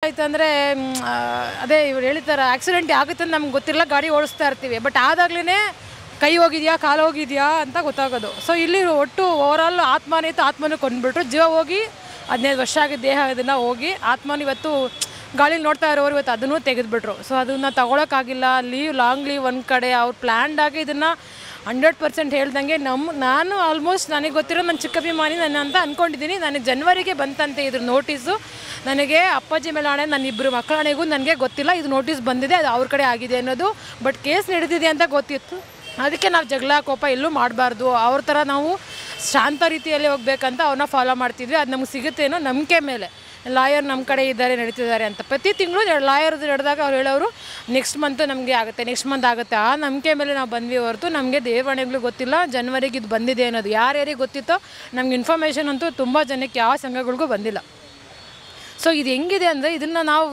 ಏನಾಗೈತೆ ಅಂದರೆ ಅದೇ ಇವ್ರು ಹೇಳ್ತಾರೆ ಆಕ್ಸಿಡೆಂಟ್ ಆಗುತ್ತೆ ಅಂತ ನಮ್ಗೆ ಗೊತ್ತಿಲ್ಲ, ಗಾಡಿ ಓಡಿಸ್ತಾ ಇರ್ತೀವಿ. ಬಟ್ ಆದಾಗ್ಲೇ ಕೈ ಹೋಗಿದೆಯಾ ಕಾಲು ಹೋಗಿದೆಯಾ ಅಂತ ಗೊತ್ತಾಗೋದು. ಸೊ ಇಲ್ಲಿ ಒಟ್ಟು ಓವರಾಲ್ ಆತ್ಮನಿತ್ತು, ಆತ್ಮನೂ ಕೊಂಡ್ಬಿಟ್ರು. ಜೀವ ಹೋಗಿ 15 ವರ್ಷ ಆಗಿದ್ದ ದೇಹ ಇದನ್ನು ಹೋಗಿ ಆತ್ಮನ ಇವತ್ತು ಗಾಳಿಲಿ ನೋಡ್ತಾ ಇರೋರು ಇವತ್ತು ಅದನ್ನು ತೆಗೆದುಬಿಟ್ರು. ಸೊ ಅದನ್ನು ತೊಗೊಳಕ್ಕಾಗಿಲ್ಲ. ಲಾಂಗ್ ಲೀವ್ ಒಂದು ಕಡೆ ಅವ್ರು ಪ್ಲ್ಯಾಂಡಾಗಿ ಇದನ್ನು 100% ಹೇಳ್ದಂಗೆ ನಾನು ಆಲ್ಮೋಸ್ಟ್ ನನಗೆ ಗೊತ್ತಿರೋ ನನ್ನ ಚಿಕ್ಕಭಿಮಾನಿ ನನ್ನ ಅಂತ ಅಂದ್ಕೊಂಡಿದ್ದೀನಿ. ನನಗೆ ಜನವರಿಗೆ ಬಂತಂತೆ ಇದ್ರ ನೋಟಿಸು. ನನಗೆ ಅಪ್ಪಾಜಿ ಮೇಲೆ ಹಣೆ ನನ್ನ ಇಬ್ಬರು ಮಕ್ಕಳ ಹಣೆಗೂ ನನಗೆ ಗೊತ್ತಿಲ್ಲ ಇದು ನೋಟಿಸ್ ಬಂದಿದೆ, ಅದು ಅವ್ರ ಕಡೆ ಆಗಿದೆ ಅನ್ನೋದು. ಬಟ್ ಕೇಸ್ ನಡೆದಿದೆ ಅಂತ ಗೊತ್ತಿತ್ತು. ಅದಕ್ಕೆ ನಾವು ಜಗಳ ಕೋಪ ಎಲ್ಲೂ ಮಾಡಬಾರ್ದು, ಅವ್ರ ಥರ ನಾವು ಶಾಂತ ರೀತಿಯಲ್ಲಿ ಹೋಗ್ಬೇಕಂತ ಅವ್ರನ್ನ ಫಾಲೋ ಮಾಡ್ತಿದ್ವಿ. ಅದು ನಮ್ಗೆ ಸಿಗುತ್ತೇನೋ ನಂಬಿಕೆ ಮೇಲೆ. ಲಾಯರ್ ನಮ್ಮ ಕಡೆ ಇದ್ದಾರೆ, ನಡೀತಿದ್ದಾರೆ ಅಂತ ಪ್ರತಿ ತಿಂಗಳು ಲಾಯರ್ದು ನಡೆದಾಗ ಅವ್ರು ಹೇಳೋರು ನೆಕ್ಸ್ಟ್ ಮಂತು ನಮಗೆ ಆಗುತ್ತೆ, ನೆಕ್ಸ್ಟ್ ಮಂತ್ ಆಗುತ್ತೆ. ಆ ನಂಬಿಕೆ ಮೇಲೆ ನಾವು ಬಂದ್ವಿ ಹೊರತು ನಮಗೆ ದೇವರಣೆಗಳು ಗೊತ್ತಿಲ್ಲ ಜನವರಿಗೆ ಇದು ಬಂದಿದೆ ಅನ್ನೋದು. ಯಾರ್ಯಾರಿಗೆ ಗೊತ್ತಿತ್ತೋ ನಮ್ಗೆ ಇನ್ಫಾರ್ಮೇಷನ್ ಅಂತೂ ತುಂಬ ಜನಕ್ಕೆ ಯಾವ ಸಂಘಗಳಿಗೂ ಬಂದಿಲ್ಲ. ಸೊ ಇದು ಹೆಂಗಿದೆ ಅಂದರೆ ಇದನ್ನು ನಾವು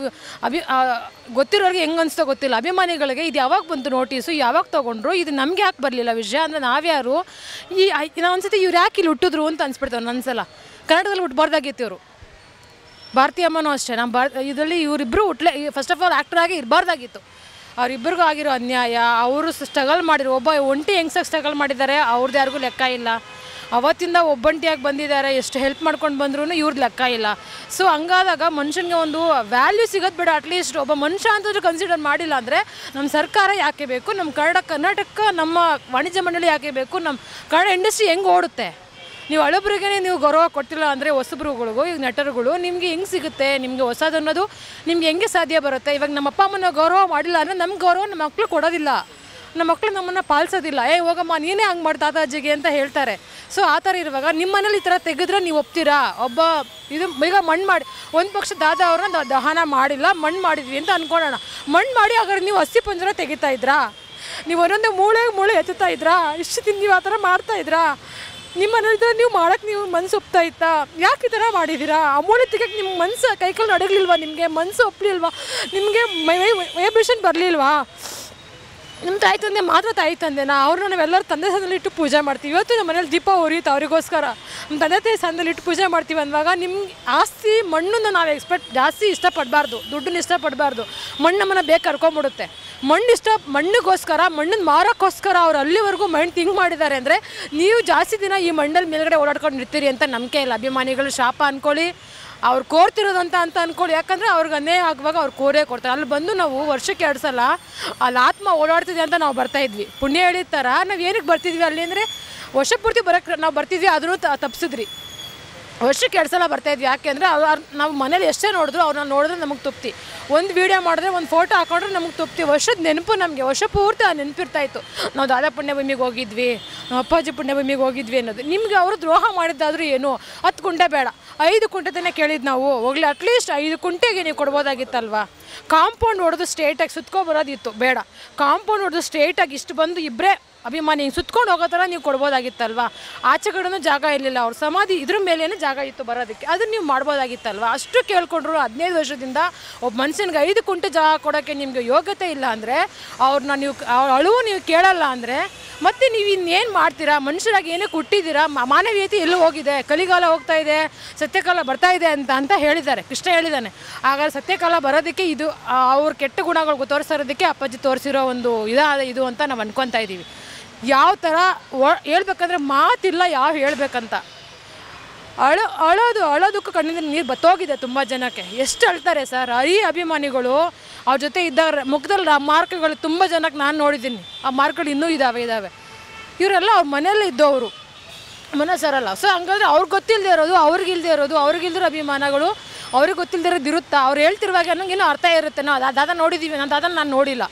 ಗೊತ್ತಿರೋರಿಗೆ ಹೆಂಗೆ ಅನಿಸ್ತೋ ಗೊತ್ತಿಲ್ಲ. ಅಭಿಮಾನಿಗಳಿಗೆ ಇದು ಯಾವಾಗ ಬಂತು ನೋಟಿಸು, ಯಾವಾಗ ತೊಗೊಂಡ್ರು, ಇದು ನಮಗೆ ಯಾಕೆ ಬರಲಿಲ್ಲ ವಿಷಯ ಅಂದರೆ ನಾವ್ಯಾರು ನಾವು ಅನ್ಸುತ್ತೆ ಇವ್ರು ಯಾಕೆ ಇಲ್ಲಿ ಹುಟ್ಟಿದ್ರು ಅಂತ ಅನ್ಸ್ಬಿಡ್ತಾವೆ. ನನ್ನ ಕನ್ನಡದಲ್ಲಿ ಹುಟ್ಟಬಾರ್ದಾಗಿತ್ತು ಇವರು. ಭಾರತಿ ಅಮ್ಮನೂ ಅಷ್ಟೇ, ನಮ್ಮ ಇದರಲ್ಲಿ ಇವರಿಬ್ಬರು ಫಸ್ಟ್ ಆಫ್ ಆಲ್ ಆ್ಯಕ್ಟರಾಗಿ ಇರಬಾರ್ದಾಗಿತ್ತು. ಅವರಿಬ್ಬರಿಗೂ ಆಗಿರೋ ಅನ್ಯಾಯ, ಅವರು ಸ್ಟ್ರಗಲ್ ಮಾಡಿರೋ ಒಬ್ಬ ಒಂಟಿ ಹೆಂಗ್ಸಾಗಿ ಸ್ಟ್ರಗಲ್ ಮಾಡಿದ್ದಾರೆ, ಅವ್ರದ್ದು ಯಾರಿಗೂ ಲೆಕ್ಕ ಇಲ್ಲ. ಅವತ್ತಿಂದ ಒಬ್ಬಂಟಿಯಾಗಿ ಬಂದಿದ್ದಾರೆ, ಎಷ್ಟು ಹೆಲ್ಪ್ ಮಾಡ್ಕೊಂಡು ಬಂದ್ರೂ ಇವ್ರದ್ದು ಲೆಕ್ಕ ಇಲ್ಲ. ಸೊ ಹಂಗಾದಾಗ ಮನುಷ್ಯನಿಗೆ ಒಂದು ವ್ಯಾಲ್ಯೂ ಸಿಗೋದು ಬೇಡ. ಅಟ್ಲೀಸ್ಟ್ ಒಬ್ಬ ಮನುಷ್ಯ ಅಂತಂದ್ರೆ ಕನ್ಸಿಡರ್ ಮಾಡಿಲ್ಲ ಅಂದರೆ ನಮ್ಮ ಸರ್ಕಾರ ಯಾಕೆ ಬೇಕು, ನಮ್ಮ ಕರ್ನಾಟಕ ನಮ್ಮ ವಾಣಿಜ್ಯ ಮಂಡಳಿ ಯಾಕೆ ಬೇಕು, ನಮ್ಮ ಕನ್ನಡ ಇಂಡಸ್ಟ್ರಿ ಹೆಂಗೆ ಓಡುತ್ತೆ. ನೀವು ಹಳಬ್ರಿಗೆ ನೀವು ಗೌರವ ಕೊಟ್ಟಿಲ್ಲ ಅಂದರೆ ಹೊಸಬ್ರುಗಳಿಗೂ ಈಗ ನಟರುಗಳು ನಿಮಗೆ ಹೆಂಗೆ ಸಿಗುತ್ತೆ, ನಿಮಗೆ ಹೊಸದು ಅನ್ನೋದು ನಿಮ್ಗೆ ಹೆಂಗೆ ಸಾಧ್ಯ ಬರುತ್ತೆ. ಇವಾಗ ನಮ್ಮ ಅಪ್ಪ ಅಮ್ಮನ ಗೌರವ ಮಾಡಿಲ್ಲ ಅಂದರೆ ನಮ್ಮ ಗೌರವ ನಮ್ಮ ಮಕ್ಕಳು ಕೊಡೋದಿಲ್ಲ, ನಮ್ಮ ಮಕ್ಕಳು ನಮ್ಮನ್ನು ಪಾಲಿಸೋದಿಲ್ಲ. ಹೋಗಮ್ಮ ನೀನೇ ಹಂಗೆ ಮಾಡಿ ತಾತಾಜಿಗೆ ಅಂತ ಹೇಳ್ತಾರೆ. ಸೊ ಆ ಥರ ಇರುವಾಗ ನಿಮ್ಮ ಮನೇಲಿ ಈ ಥರ ತೆಗೆದ್ರೆ ನೀವು ಒಪ್ತೀರಾ? ಒಬ್ಬ ಇದು ಈಗ ಮಣ್ಣು ಮಾಡಿ ಒಂದು ಪಕ್ಷ ದಾದ ಅವ್ರನ್ನ ದಹನ ಮಾಡಿಲ್ಲ, ಮಣ್ಣು ಮಾಡಿದ್ವಿ ಅಂತ ಅಂದ್ಕೊಳ್ಳೋಣ. ಮಣ್ಣು ಮಾಡಿ ಹಾಗಾದ್ರೆ ನೀವು ಹಸಿ ಪಂಜರ ತೆಗಿತಾ ಇದ್ರಾ? ನೀವು ಒಂದೊಂದು ಮೂಳೆ ಎತ್ತುತ್ತಾ ಇದ್ರಾ? ಇಷ್ಟು ದಿನ ನೀವು ಆ ಥರ ಮಾಡ್ತಾಯಿದ್ರಾ? ನಿಮ್ಮ ಮನೇಲಿದ್ರೆ ನೀವು ಮಾಡೋಕ್ಕೆ ನೀವು ಮನಸ್ಸು ಒಪ್ತಾ ಇತ್ತಾ? ಯಾಕೆ ಈ ಥರ ಮಾಡಿದ್ದೀರಾ? ಆ ಮೂಳೆ ತೆಗಿಯೋಕ್ಕೆ ನಿಮ್ಮ ಮನಸ್ಸು ಕೈಕಾಲು ನಡಗಲಿಲ್ವಾ? ನಿಮಗೆ ಮನಸ್ಸು ಒಪ್ಪಲಿಲ್ವಾ? ನಿಮಗೆ ವೈಬ್ರೇಷನ್ ಬರಲಿಲ್ವಾ? ನಿಮ್ಮ ತಾಯಿ ತಂದೆ ಮಾತ್ರ ತಾಯಿ ತಂದೆನಾ? ಅವ್ರನ್ನ ನಾವೆಲ್ಲರೂ ತಂದೆ ಸ್ಥಾನದಲ್ಲಿ ಇಟ್ಟು ಪೂಜೆ ಮಾಡ್ತೀವಿ. ಇವತ್ತು ನಮ್ಮ ಮನೇಲಿ ದೀಪ ಉರಿಯುತ್ತೆ ಅವರಿಗೋಸ್ಕರ, ನಮ್ಮ ತಂದೆ ತಾಯಿ ಸ್ಥಾನದಲ್ಲಿ ಇಟ್ಟು ಪೂಜೆ ಮಾಡ್ತೀವಿ ಅಂದಾಗ ನಿಮ್ಗೆ ಆಸ್ತಿ ಮಣ್ಣನ್ನು ನಾವು ಜಾಸ್ತಿ ಇಷ್ಟಪಡಬಾರ್ದು, ದುಡ್ಡನ್ನ ಇಷ್ಟಪಡಬಾರ್ದು. ಮಣ್ಣು ನಮ್ಮನ್ನು ಬೇಗ ಕರ್ಕೊಂಬಿಡುತ್ತೆ. ಮಣ್ಣಿಗೋಸ್ಕರ ಮಣ್ಣನ್ನು ಮಾರೋಕ್ಕೋಸ್ಕರ ಅವ್ರು ಅಲ್ಲಿವರೆಗೂ ಮಣ್ಣು ಥಿಂಕ್ ಮಾಡಿದ್ದಾರೆ ಅಂದರೆ ನೀವು ಜಾಸ್ತಿ ದಿನ ಈ ಮಣ್ಣಲ್ಲಿ ಮೇಲ್ಗಡೆ ಓಡಾಡ್ಕೊಂಡು ಇರ್ತೀರಿ ಅಂತ ನಂಬಿಕೆ ಇಲ್ಲ. ಅಭಿಮಾನಿಗಳು ಶಾಪ ಅಂದ್ಕೊಳ್ಳಿ, ಅವ್ರು ಕೋರ್ತಿರೋದಂತ ಅಂದ್ಕೊಳ್ಳಿ. ಯಾಕಂದರೆ ಅವ್ರಿಗೆ ಅನ್ಯಾಯ ಆಗುವಾಗ ಅವ್ರು ಕೋರೇ ಕೊಡ್ತಾರೆ. ಅಲ್ಲಿ ಬಂದು ನಾವು ವರ್ಷಕ್ಕೆ 2 ಸಲ ಅಲ್ಲಿ ಆತ್ಮ ಓಡಾಡ್ತಿದ್ವಿ ಅಂತ ನಾವು ಬರ್ತಾಯಿದ್ವಿ. ಪುಣ್ಯ ಹೇಳಿದ ಥರ ನಾವು ಏನಕ್ಕೆ ಬರ್ತಿದ್ವಿ ಅಲ್ಲಿ ಅಂದರೆ ವರ್ಷ ಪೂರ್ತಿ ಬರೋಕ್ಕೆ ನಾವು ಬರ್ತಿದ್ವಿ, ಅದನ್ನು ತಪ್ಪಿಸಿದ್ರಿ. ವರ್ಷಕ್ಕೆ 2 ಸಲ ಬರ್ತಾಯಿದ್ವಿ. ಯಾಕೆ ಅಂದರೆ ನಾವು ಮನೇಲಿ ಎಷ್ಟೇ ನೋಡಿದ್ರು ಅವ್ರನ್ನ ನೋಡಿದ್ರೆ ನಮಗೆ ತೃಪ್ತಿ. ಒಂದು ವೀಡಿಯೋ ಮಾಡಿದ್ರೆ ಒಂದು ಫೋಟೋ ಹಾಕೊಂಡ್ರೆ ನಮಗೆ ತೃಪ್ತಿ. ವರ್ಷದ ನೆನಪು ನಮಗೆ ವರ್ಷ ಪೂರ್ತಿ ಆ ನೆನಪಿರ್ತಾಯಿತ್ತು. ನಾವು ದಾದಾ ಪುಣ್ಯಭೂಮಿಗೆ ಹೋಗಿದ್ವಿ, ನಮ್ಮ ಅಪ್ಪಾಜಿ ಪುಣ್ಯಭೂಮಿಗೆ ಹೋಗಿದ್ವಿ ಅನ್ನೋದು. ನಿಮಗೆ ಅವರು ದ್ರೋಹ ಮಾಡಿದ್ದಾದರೂ ಏನು 10 ಕುಂಟೆ ಬೇಡ 5 ಕುಂಟೆನೇ ಕೇಳಿದ್ದು ನಾವು. ಹೋಗ್ಲಿ ಅಟ್ಲೀಸ್ಟ್ 5 ಕುಂಟೆಗೆ ನೀವು ಕೊಡ್ಬೋದಾಗಿತ್ತಲ್ವ. ಕಾಂಪೌಂಡ್ ಹೊಡೆದು ಸ್ಟ್ರೇಟಾಗಿ ಸುತ್ಕೊಬರೋದಿತ್ತು, ಬೇಡ ಕಾಂಪೌಂಡ್ ಹೊಡೆದು ಸ್ಟ್ರೇಟಾಗಿ ಇಷ್ಟು ಬಂದು ಇಬ್ಬರೇ ಅಭಿಮಾನಿ ಹಿಂಗೆ ಸುತ್ಕೊಂಡು ಹೋಗೋ ಥರ ನೀವು ಕೊಡ್ಬೋದಾಗಿತ್ತಲ್ವ. ಆಚೆ ಕಡೆನೂ ಜಾಗ ಇರಲಿಲ್ಲ, ಅವ್ರ ಸಮಾಧಿ ಇದ್ರ ಮೇಲೇ ಜಾಗ ಇತ್ತು ಬರೋದಕ್ಕೆ, ಅದನ್ನು ನೀವು ಮಾಡ್ಬೋದಾಗಿತ್ತಲ್ವ. ಅಷ್ಟು ಕೇಳ್ಕೊಂಡ್ರು 15 ವರ್ಷದಿಂದ ಒಬ್ಬ ಮನುಷ್ಯನಿಗೆ 5 ಕುಂಟೆ ಜಾಗ ಕೊಡೋಕ್ಕೆ ನಿಮಗೆ ಯೋಗ್ಯತೆ ಇಲ್ಲ ಅಂದರೆ, ಅವ್ರನ್ನ ನೀವು ಅಳುವು ನೀವು ಕೇಳಲ್ಲ ಅಂದರೆ ಮತ್ತೆ ನೀವು ಇನ್ನೇನು ಮಾಡ್ತೀರಾ? ಮನುಷ್ಯರಾಗಿ ಏನಕ್ಕೆ ಹುಟ್ಟಿದ್ದೀರಾ? ಮಾನವೀಯತೆ ಎಲ್ಲೂ ಹೋಗಿದೆ, ಕಲಿಗಾಲ ಹೋಗ್ತಾ ಇದೆ, ಸತ್ಯಕಾಲ ಬರ್ತಾ ಇದೆ ಅಂತ ಹೇಳಿದ್ದಾರೆ, ಕೃಷ್ಣ ಹೇಳಿದ್ದಾನೆ. ಹಾಗಾದ್ರೆ ಸತ್ಯಕಾಲ ಬರೋದಕ್ಕೆ ಇದು ಅವ್ರ ಕೆಟ್ಟ ಗುಣಗಳು ತೋರಿಸಿರೋದಕ್ಕೆ ಅಪ್ಪಾಜಿ ತೋರಿಸಿರೋ ಒಂದು ಇದು ಅಂತ ನಾವು ಅನ್ಕೊತಾ ಇದ್ದೀವಿ. ಯಾವ ಥರ ಹೇಳ್ಬೇಕಂದ್ರೆ ಮಾತಿಲ್ಲ ಯಾವ ಹೇಳ್ಬೇಕಂತ. ಅಳೋದಕ್ಕೂ ಕಣ್ಣಿಂದ ನೀರು ಬತ್ತೋಗಿದೆ ತುಂಬ ಜನಕ್ಕೆ. ಎಷ್ಟು ಅಳ್ತಾರೆ ಸರ್ ಈ ಅಭಿಮಾನಿಗಳು. ಅವ್ರ ಜೊತೆ ಇದ್ದಾಗ ಮುಖದಲ್ಲಿ ಆ ಮಾರ್ಕ್ಗಳು ತುಂಬ ಜನಕ್ಕೆ ನಾನು ನೋಡಿದ್ದೀನಿ. ಆ ಮಾರ್ಕ್ಗಳು ಇನ್ನೂ ಇದ್ದಾವೆ. ಇವರೆಲ್ಲ ಅವ್ರ ಮನೆಯಲ್ಲೇ ಇದ್ದವರು ಮನಸ್ಸರಲ್ಲ. ಸೊ ಹಂಗಂದ್ರೆ ಅವ್ರಿಗೆ ಗೊತ್ತಿಲ್ಲದೆ ಇರೋದು, ಅವ್ರಿಗಿಲ್ದಿರೋ ಅಭಿಮಾನಗಳು ಅವ್ರಿಗೆ ಗೊತ್ತಿಲ್ಲದೆ ಇರೋದು ಇರುತ್ತಾ? ಅವ್ರು ಹೇಳ್ತಿರುವಾಗ ನನಗೇನೋ ಅರ್ಥ ಇರುತ್ತೆ. ನಾವು ದಾದ ನೋಡಿದ್ದೀವಿ, ನಾನು ನೋಡಿಲ್ಲ.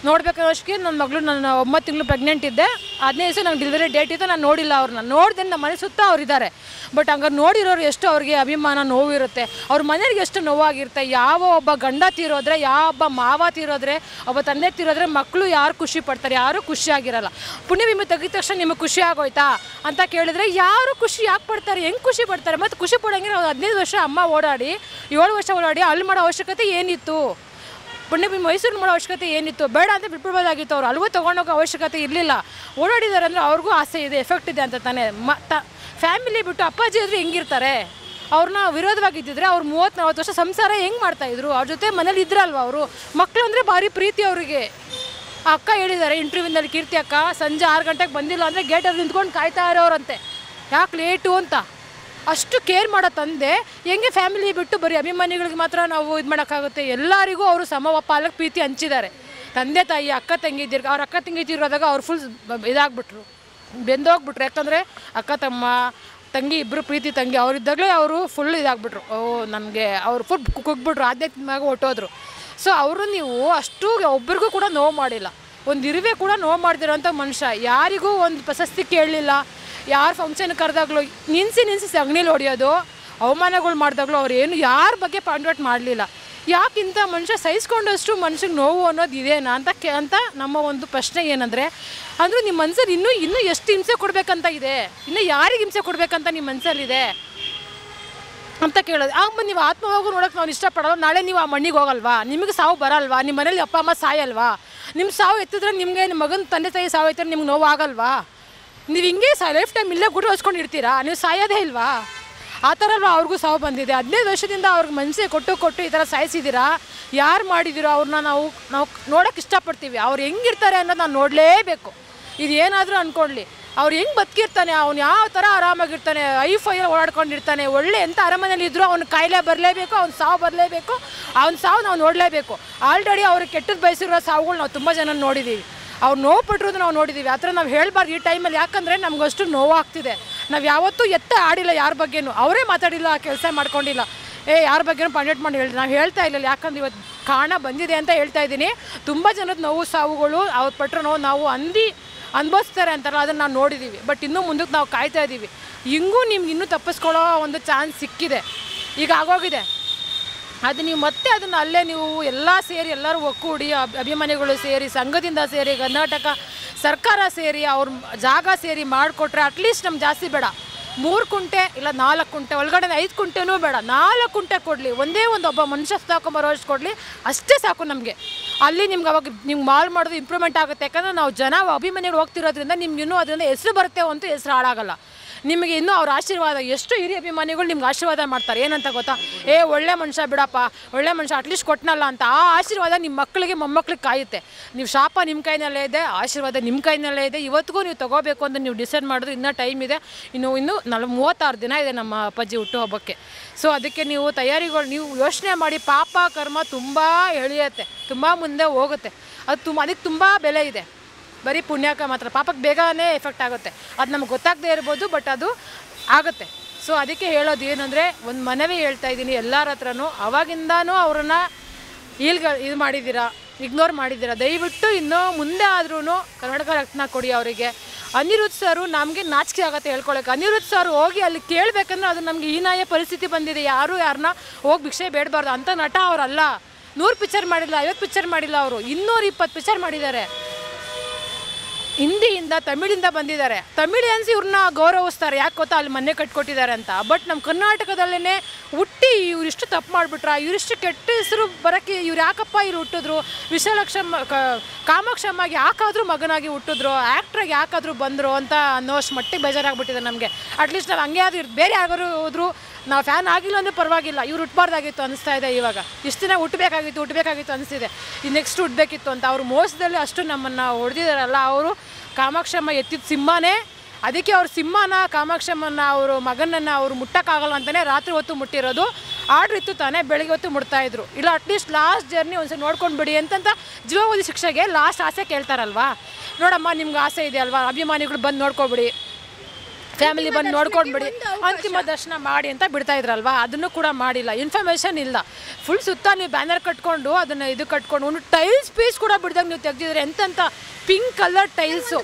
ನೋಡ್ಬೇಕಾದಷ್ಟಕ್ಕೆ ನನ್ನ ಮಗಳು, ನಾನು 9 ತಿಂಗಳು ಪ್ರೆಗ್ನೆಂಟ್ ಇದ್ದೆ, 15 ದಿವಸ ನಂಗೆ ಡೆಲಿವರಿ ಡೇಟ್ ಇತ್ತು, ನಾನು ನೋಡಿಲ್ಲ ಅವ್ರನ್ನ. ನೋಡಿದೆ ನಮ್ಮ ಮನೆ ಸುತ್ತ ಅವರಿದ್ದಾರೆ. ಬಟ್ ಹಂಗಾರೆ ನೋಡಿರೋರು ಎಷ್ಟು ಅವ್ರಿಗೆ ಅಭಿಮಾನ ನೋವು ಇರುತ್ತೆ, ಅವ್ರ ಮನೆಯವ್ರಿಗೆ ಎಷ್ಟು ನೋವಾಗಿರುತ್ತೆ. ಯಾವ ಒಬ್ಬ ಗಂಡ ತೀರೋದ್ರೆ, ಯಾವ ಒಬ್ಬ ಮಾವ ತೀರೋದ್ರೆ, ಒಬ್ಬ ತಂದೆ ತೀರೋದ್ರೆ ಮಕ್ಕಳು ಯಾರು ಖುಷಿ ಪಡ್ತಾರೆ? ಯಾರೂ ಖುಷಿಯಾಗಿರಲ್ಲ. ಪುಣ್ಯಭೂಮಿ ತೆಗಿದ ತಕ್ಷಣ ನಿಮಗೆ ಖುಷಿ ಆಗೋಯ್ತಾ ಅಂತ ಕೇಳಿದ್ರೆ ಯಾರು ಖುಷಿ ಯಾಕೆ ಪಡ್ತಾರೆ? ಹೆಂಗೆ ಖುಷಿ ಪಡ್ತಾರೆ? ಮತ್ತು ಖುಷಿ ಪಡೋಂಗಿರೋ 15 ವರ್ಷ ಅಮ್ಮ ಓಡಾಡಿ 7 ವರ್ಷ ಓಡಾಡಿ ಅಲ್ಲಿ ಮಾಡೋ ಅವಶ್ಯಕತೆ ಏನಿತ್ತು? ಪುಣ್ಯಭೂಮಿ ಮೈಸೂರು ಮಾಡೋ ಅವಶ್ಯಕತೆ ಏನಿತ್ತು? ಬೇಡ ಅಂತ ಬಿಟ್ಬಿಡ್ಬೋದಾಗಿತ್ತು. ಅವ್ರು ಅಲ್ಲಿಗೂ ತೊಗೊಂಡೋಗೋ ಅವಶ್ಯಕತೆ ಇರಲಿಲ್ಲ. ಓಡಾಡಿದ್ದಾರೆ ಅಂದರೆ ಅವ್ರಿಗೂ ಆಸೆ ಇದೆ, ಎಫೆಕ್ಟ್ ಇದೆ ಅಂತ ತಾನೇ. ಫ್ಯಾಮಿಲಿ ಬಿಟ್ಟು ಅಪ್ಪಾಜಿ ಆದರೆ ಹೆಂಗಿರ್ತಾರೆ? ಅವ್ರನ್ನ ವಿರೋಧವಾಗಿದ್ದಿದ್ರೆ ಅವ್ರು 30-40 ವರ್ಷ ಸಂಸಾರ ಹೆಂಗೆ ಮಾಡ್ತಾಯಿದ್ರು, ಅವ್ರ ಜೊತೆ ಮನೇಲಿ ಇದ್ರಲ್ವ ಅವರು. ಮಕ್ಕಳು ಅಂದರೆ ಭಾರಿ ಪ್ರೀತಿ ಅವರಿಗೆ. ಅಕ್ಕ ಹೇಳಿದ್ದಾರೆ ಇಂಟರ್ವ್ಯೂನಲ್ಲಿ, ಕೀರ್ತಿ ಅಕ್ಕ ಸಂಜೆ 6 ಗಂಟೆಗೆ ಬಂದಿಲ್ಲ ಅಂದರೆ ಗೇಟಲ್ಲಿ ನಿಂತ್ಕೊಂಡು ಕಾಯ್ತಾ ಇರೋರಂತೆ, ಯಾಕೆ ಲೇಟು ಅಂತ. ಅಷ್ಟು ಕೇರ್ ಮಾಡೋ ತಂದೆ ಹೆಂಗೆ ಫ್ಯಾಮಿಲಿ ಬಿಟ್ಟು ಬರೀ ಅಭಿಮಾನಿಗಳಿಗೆ ಮಾತ್ರ ನಾವು ಇದು ಮಾಡೋಕ್ಕಾಗುತ್ತೆ. ಎಲ್ಲರಿಗೂ ಅವರು ಪಾಲಕ್ ಪ್ರೀತಿ ಹಂಚಿದ್ದಾರೆ. ತಂದೆ ತಾಯಿ ಅಕ್ಕ ತಂಗಿದ್ದೀರಿ, ಅವ್ರ ಅಕ್ಕ ತಂಗಿದ್ದೀರೋದಾಗ ಅವ್ರು ಫುಲ್ ಇದಾಗ್ಬಿಟ್ರು, ಬೆಂದೋಗ್ಬಿಟ್ರು. ಯಾಕಂದರೆ ಅಕ್ಕ ತಂಗಿ ಇಬ್ಬರು ಪ್ರೀತಿ ತಂಗಿ ಅವರಿದ್ದಾಗಲೇ ಅವರು ಫುಲ್ ಇದಾಗ್ಬಿಟ್ರು. ನನಗೆ ಅವ್ರು ಫುಲ್ ಕುಗ್ಬಿಟ್ರು, ಆಧ್ಯಾತ್ಮಿಕ ಹೊಟ್ಟೋದ್ರು. ಸೊ ಅವರು ನೀವು ಅಷ್ಟು ಒಬ್ರಿಗೂ ಕೂಡ ನೋವು ಮಾಡಿಲ್ಲ, ಒಂದು ಇರುವೆ ಕೂಡ ನೋವು ಮಾಡ್ದಿರೋಂಥ ಮನುಷ್ಯ. ಯಾರಿಗೂ ಒಂದು ಪ್ರಶಸ್ತಿ ಕೇಳಲಿಲ್ಲ, ಯಾರು ಫಂಕ್ಷನ್ ಕರೆದಾಗ್ಲೂ ನಿನ್ಸಿ ಸಗಣಿಲಿ ಹೊಡೆಯೋದು, ಅವಮಾನಗಳು ಮಾಡಿದಾಗಲೂ ಅವ್ರು ಏನು ಯಾರ ಬಗ್ಗೆ ಪಾಯಿಂಟ್ ಮಾಡಲಿಲ್ಲ. ಯಾಕೆ ಇಂಥ ಮನುಷ್ಯ ಸಹಿಸ್ಕೊಂಡಷ್ಟು ಮನುಷ್ಯಗೆ ನೋವು ಅನ್ನೋದು ಇದೇನಾ ಅಂತ ನಮ್ಮ ಒಂದು ಪ್ರಶ್ನೆ ಏನಂದರೆ, ಅಂದರೆ ನಿಮ್ಮ ಮನಸ್ಸಲ್ಲಿ ಇನ್ನೂ ಎಷ್ಟು ಹಿಂಸೆ ಕೊಡಬೇಕಂತ ಇದೆ, ಇನ್ನೂ ಯಾರಿಗೆ ಹಿಂಸೆ ಕೊಡಬೇಕಂತ ನಿಮ್ಮ ಮನಸ್ಸಲ್ಲಿದೆ ಅಂತ ಕೇಳೋದು. ಆಗ ನೀವು ಆತ್ಮವಾಗೂ ನೋಡೋಕೆ ನಾವು ಇಷ್ಟಪಡೋಲ್ಲ. ನಾಳೆ ನೀವು ಆ ಮಣ್ಣಿಗೆ ಹೋಗಲ್ವಾ, ನಿಮಗೆ ಸಾವು ಬರಲ್ವಾ, ನಿಮ್ಮ ಮನೇಲಿ ಅಪ್ಪ ಅಮ್ಮ ಸಾಯಲ್ವಾ, ನಿಮ್ಮ ಸಾವು ಎತ್ತಿದ್ರೆ ನಿಮಗೆ ನಿಮ್ಮ ಮಗನ ತಂದೆ ತಾಯಿ ಸಾವು ಎತ್ತಿದ್ರೆ ನಿಮ್ಗೆ ನೋವು ಆಗಲ್ವಾ? ನೀವು ಹಿಂಗೆ ಲೈಫ್ ಟೈಮ್ ಇಲ್ಲೇ ಗುಡಿ ಹೊಸ್ಕೊಂಡಿರ್ತೀರಾ, ನೀವು ಸಾಯೋದೇ ಇಲ್ವಾ? ಆ ಥರ ಅಲ್ವಾ ಅವ್ರಿಗೂ ಸಾವು ಬಂದಿದೆ. 15 ವರ್ಷದಿಂದ ಅವ್ರಿಗೆ ಮನಸ್ಸಿಗೆ ಕೊಟ್ಟು ಈ ಥರ ಸಾಯಿಸಿದ್ದೀರಾ. ಯಾರು ಮಾಡಿದ್ದೀರೋ ಅವ್ರನ್ನ ನಾವು ನೋಡೋಕೆ ಇಷ್ಟಪಡ್ತೀವಿ. ಅವ್ರು ಹೆಂಗಿರ್ತಾರೆ ಅನ್ನೋದು ನಾವು ನೋಡಲೇಬೇಕು. ಇದು ಏನಾದರೂ ಅಂದ್ಕೊಳ್ಳಿ, ಅವ್ರು ಹೆಂಗೆ ಬದುಕಿರ್ತಾನೆ, ಅವ್ನು ಯಾವ ಥರ ಆರಾಮಾಗಿರ್ತಾನೆ, ಐಫೈಯಲ್ಲಿ ಓಡಾಡ್ಕೊಂಡಿರ್ತಾನೆ, ಒಳ್ಳೆ ಎಂಥ ಅರಮನೆಯಲ್ಲಿ ಇದ್ದರೂ ಅವ್ನ ಕಾಯಿಲೆ ಬರಲೇಬೇಕು, ಅವ್ನ ಸಾವು ಬರಲೇಬೇಕು, ಅವ್ನ ಸಾವು ನಾವು ನೋಡಲೇಬೇಕು. ಆಲ್ರೆಡಿ ಅವ್ರಿಗೆ ಕೆಟ್ಟದ್ದು ಬಯಸಿರೋ ಸಾವುಗಳು ನಾವು ತುಂಬ ಜನ ನೋಡಿದ್ದೀವಿ. ಅವ್ರು ನೋವು ಪಟ್ಟಿರೋದು ನಾವು ನೋಡಿದ್ದೀವಿ. ಆ ಥರ ನಾವು ಹೇಳ್ಬಾರ್ದು ಈ ಟೈಮಲ್ಲಿ. ಯಾಕಂದರೆ ನಮಗಷ್ಟು ನೋವಾಗ್ತಿದೆ. ನಾವು ಯಾವತ್ತೂ ಆಡಿಲ್ಲ ಯಾರ ಬಗ್ಗೆನೂ, ಅವರೇ ಮಾತಾಡಿಲ್ಲ, ಕೆಲಸ ಮಾಡ್ಕೊಂಡಿಲ್ಲ, ಯಾರ ಬಗ್ಗೆನೂ ಪಾಯಿಂಟ್ ಮಾಡಿ ನಾವು ಹೇಳ್ತಾ ಇಲ್ಲ. ಯಾಕಂದ್ರೆ ಇವತ್ತು ಕಾರಣ ಬಂದಿದೆ ಅಂತ ಹೇಳ್ತಾ ಇದ್ದೀನಿ. ತುಂಬ ಜನದ ನೋವು ಸಾವುಗಳು ಅವ್ರು ಪಟ್ಟರು ನೋವು ನಾವು ಅನುಭವಿಸ್ತಾರೆ ಅಂತಾರಲ್ಲ, ಅದನ್ನು ನಾವು ನೋಡಿದ್ದೀವಿ. ಬಟ್ ಇನ್ನೂ ಮುಂದಕ್ಕೆ ನಾವು ಕಾಯ್ತಾ ಇದ್ದೀವಿ. ಹಿಂಗೂ ನಿಮ್ಗೆ ಇನ್ನೂ ತಪ್ಪಿಸ್ಕೊಳ್ಳೋ ಒಂದು ಚಾನ್ಸ್ ಸಿಕ್ಕಿದೆ, ಈಗ ಆಗೋಗಿದೆ. ಅದು ನೀವು ಮತ್ತೆ ಅದನ್ನು ಅಲ್ಲೇ ನೀವು ಎಲ್ಲ ಸೇರಿ ಎಲ್ಲರೂ ಒಕ್ಕೂಡಿ ಅಭಿಮಾನಿಗಳು ಸೇರಿ, ಸಂಘದಿಂದ ಸೇರಿ, ಕರ್ನಾಟಕ ಸರ್ಕಾರ ಸೇರಿ, ಅವ್ರ ಜಾಗ ಸೇರಿ ಮಾಡಿಕೊಟ್ರೆ ಅಟ್ಲೀಸ್ಟ್ ನಮ್ಗೆ ಜಾಸ್ತಿ ಬೇಡ, 3 ಕುಂಟೆ ಇಲ್ಲ 4 ಕುಂಟೆ, ಒಳಗಡೆ 5 ಕುಂಟೆನೂ ಬೇಡ, 4 ಕುಂಟೆ ಕೊಡಲಿ, ಒಂದೇ ಒಬ್ಬ ಮನುಷ್ಯ ಸಾಕೊಂಬರೋಷ್ಟು ಕೊಡಲಿ, ಅಷ್ಟೇ ಸಾಕು ನಮಗೆ. ಅಲ್ಲಿ ನಿಮ್ಗೆ ಅವಾಗ ನಿಮ್ಗೆ ಮಾಡೋದು ಇಂಪ್ರೂವ್ಮೆಂಟ್ ಆಗುತ್ತೆ. ಯಾಕಂದರೆ ನಾವು ಜನ ಅಭಿಮಾನಿಗಳು ಹೋಗ್ತಿರೋದ್ರಿಂದ ನಿಮ್ಗೆ ಇನ್ನೂ ಅದರಿಂದ ಹೆಸರು ಬರುತ್ತೆ ಅಂತ ಹೆಸರು ಹಾಳಾಗಲ್ಲ. ನಿಮಗೆ ಇನ್ನೂ ಅವ್ರ ಆಶೀರ್ವಾದ, ಎಷ್ಟು ಹಿರಿಯ ಅಭಿಮಾನಿಗಳು ನಿಮ್ಗೆ ಆಶೀರ್ವಾದ ಮಾಡ್ತಾರೆ. ಏನಂತ ಗೊತ್ತಾ, ಒಳ್ಳೆ ಮನುಷ್ಯ ಬಿಡಪ್ಪ, ಒಳ್ಳೆ ಮನುಷ್ಯ ಅಟ್ಲೀಸ್ಟ್ ಕೊಟ್ಟನಲ್ಲ ಅಂತ. ಆ ಆಶೀರ್ವಾದ ನಿಮ್ಮ ಮಕ್ಕಳಿಗೆ ಮೊಮ್ಮಕ್ಳಿಗೆ ಕಾಯುತ್ತೆ. ನೀವು ಶಾಪ ನಿಮ್ಮ ಕೈನಲ್ಲೇ ಇದೆ, ಆಶೀರ್ವಾದ ನಿಮ್ಮ ಕೈನಲ್ಲೇ ಇದೆ. ಇವತ್ತಿಗೂ ನೀವು ತೊಗೋಬೇಕು ಅಂತ ನೀವು ಡಿಸೈಡ್ ಮಾಡಿದ್ರೆ ಇನ್ನೂ ಟೈಮ್ ಇದೆ. ಇನ್ನು 36 ದಿನ ಇದೆ ನಮ್ಮ ಅಪ್ಪಾಜಿ ಹುಟ್ಟುಹಬ್ಬಕ್ಕೆ. ಸೊ ಅದಕ್ಕೆ ನೀವು ತಯಾರಿಗಳು ನೀವು ಯೋಚನೆ ಮಾಡಿ. ಪಾಪ ಕರ್ಮ ತುಂಬ ಎಳೆಯುತ್ತೆ, ತುಂಬ ಮುಂದೆ ಹೋಗುತ್ತೆ. ಅದಕ್ಕೆ ತುಂಬ ಬೆಲೆ ಇದೆ. ಬರೀ ಪುಣ್ಯಕ್ಕೆ ಮಾತ್ರ, ಪಾಪಕ್ಕೆ ಬೇಗನೆ ಎಫೆಕ್ಟ್ ಆಗುತ್ತೆ. ಅದು ನಮ್ಗೆ ಗೊತ್ತಾಗದೇ ಇರ್ಬೋದು, ಬಟ್ ಅದು ಆಗುತ್ತೆ. ಸೊ ಅದಕ್ಕೆ ಹೇಳೋದು ಏನಂದರೆ, ಒಂದು ಮನವಿ ಹೇಳ್ತಾ ಇದ್ದೀನಿ ಎಲ್ಲರ ಹತ್ರನೂ. ಅವಾಗಿಂದನೂ ಅವ್ರನ್ನ ಇದು ಮಾಡಿದ್ದೀರಾ, ಇಗ್ನೋರ್ ಮಾಡಿದ್ದೀರಾ. ದಯವಿಟ್ಟು ಇನ್ನೂ ಮುಂದೆ ಆದ್ರೂ ಕರ್ನಾಟಕ ರತ್ನ ಕೊಡಿ ಅವರಿಗೆ. ಅನಿರುದ್ಧ್ ಸರು ನಮಗೆ ನಾಚಿಕೆ ಆಗುತ್ತೆ ಹೇಳ್ಕೊಳಕ್ಕೆ. ಅನಿರುದ್ಧ್ ಸರ್ ಹೋಗಿ ಅಲ್ಲಿ ಕೇಳಬೇಕಂದ್ರೆ ಅದು ನಮಗೆ ಹೀನಾಯ ಪರಿಸ್ಥಿತಿ ಬಂದಿದೆ. ಯಾರನ್ನ ಹೋಗಿ ಭಿಕ್ಷೆ ಬೇಡಬಾರ್ದು ಅಂಥ ನಟ ಅವರಲ್ಲ. 100 ಪಿಕ್ಚರ್ ಮಾಡಿಲ್ಲ, 50 ಪಿಕ್ಚರ್ ಮಾಡಿಲ್ಲ, ಅವರು 220 ಪಿಕ್ಚರ್ ಮಾಡಿದ್ದಾರೆ. ಹಿಂದಿಯಿಂದ ತಮಿಳಿಂದ ಬಂದಿದ್ದಾರೆ. ತಮಿಳಿಯನ್ಸ್ ಇವ್ರನ್ನ ಗೌರವಿಸ್ತಾರೆ, ಯಾಕೆ ಗೊತ್ತಾ, ಅಲ್ಲಿ ಮನೆ ಕಟ್ಕೊಟ್ಟಿದ್ದಾರೆ ಅಂತ. ಬಟ್ ನಮ್ಮ ಕರ್ನಾಟಕದಲ್ಲೇ ಹುಟ್ಟಿ ಇವರಿಷ್ಟು ತಪ್ಪು ಮಾಡಿಬಿಟ್ರ, ಇವರಿಷ್ಟು ಕೆಟ್ಟ ಹೆಸರು ಬರೋಕ್ಕೆ ಇವ್ರು ಯಾಕಪ್ಪ ಇವ್ರು ಹುಟ್ಟಿದ್ರು, ಕಾಮಾಕ್ಷಮ್ಮಗೆ ಯಾಕಾದರೂ ಮಗನಾಗಿ ಹುಟ್ಟಿದ್ರು, ಆ್ಯಕ್ಟ್ರಾಗಿ ಯಾಕಾದರೂ ಬಂದರು ಅಂತ ಅನ್ನೋಷ್ಟು ಮಟ್ಟಿಗೆ ಬೇಜಾರಾಗ್ಬಿಟ್ಟಿದೆ ನಮಗೆ. ಅಟ್ಲೀಸ್ಟ್ ನಾವು ಹಂಗೆ ಆದರೂ ಬೇರೆ ಯಾರು ಹೋದ್ರು ನಾವು ಫ್ಯಾನ್ ಆಗಿಲ್ಲ ಅಂದರೆ ಪರವಾಗಿಲ್ಲ, ಇವ್ರು ಹುಟ್ಟಬಾರ್ದಾಗಿತ್ತು ಅನಿಸ್ತಾ ಇದೆ. ಇವಾಗ ಇಷ್ಟು ದಿನ ಹುಟ್ಟಬೇಕಾಗಿತ್ತು ಅನಿಸ್ತಿದೆ, ಈ ನೆಕ್ಸ್ಟ್ ಹುಟ್ಟಬೇಕಿತ್ತು ಅಂತ. ಅವ್ರು ಮೋಸದಲ್ಲಿ ಅಷ್ಟು ನಮ್ಮನ್ನು ಹೊಡೆದಿದ್ದಾರಲ್ಲ. ಅವರು ಕಾಮಾಕ್ಷಮ್ಮ ಎತ್ತಿದ ಸಿಂಹನೇ, ಅದಕ್ಕೆ ಅವ್ರ ಸಿಂಹನ ಕಾಮಾಕ್ಷಮ್ಮನ ಅವರು ಮಗನನ್ನು ಅವರು ಮುಟ್ಟಕ್ಕಾಗಲ್ಲ ಅಂತಲೇ ರಾತ್ರಿ ಹೊತ್ತು ಮುಟ್ಟಿರೋದು. ಆರ್ಡ್ರ್ ಇತ್ತು ತಾನೇ, ಬೆಳಿಗ್ಗೆ ಹೊತ್ತು ಮುಟ್ತಾಯಿದ್ರು. ಇಲ್ಲ ಅಟ್ಲೀಸ್ಟ್ ಲಾಸ್ಟ್ ಜರ್ನಿ ಒಂದ್ಸಲ ನೋಡ್ಕೊಂಡು ಬಿಡಿ ಅಂತಂತ ಜೀವಾವಧಿ ಶಿಕ್ಷೆಗೆ ಲಾಸ್ಟ್ ಆಸೆ ಕೇಳ್ತಾರಲ್ವಾ. ನೋಡಮ್ಮ ನಿಮ್ಗೆ ಆಸೆ ಇದೆ ಅಲ್ವಾ, ಅಭಿಮಾನಿಗಳು ಬಂದು ನೋಡ್ಕೊಬಿಡಿ, ಫ್ಯಾಮಿಲಿ ಬಂದು ನೋಡ್ಕೊಂಡ್ಬಿಡಿ, ಅಂತಿಮ ದರ್ಶನ ಮಾಡಿ ಅಂತ ಬಿಡ್ತಾ ಇದ್ರಲ್ವಾ. ಅದನ್ನು ಕೂಡ ಮಾಡಿಲ್ಲ, ಇನ್ಫಾರ್ಮೇಷನ್ ಇಲ್ಲ. ಫುಲ್ ಸುತ್ತ ನೀವು ಬ್ಯಾನರ್ ಕಟ್ಕೊಂಡು ಅದನ್ನು ಇದು ಕಟ್ಕೊಂಡು ಒಂದು ಟೈಲ್ಸ್ ಪೀಸ್ ಕೂಡ ಬಿಡ್ದಾಗ ನೀವು ತೆಗ್ದಿದ್ರೆ. ಎಂತೆಂಥ ಪಿಂಕ್ ಕಲರ್ ಟೈಲ್ಸು.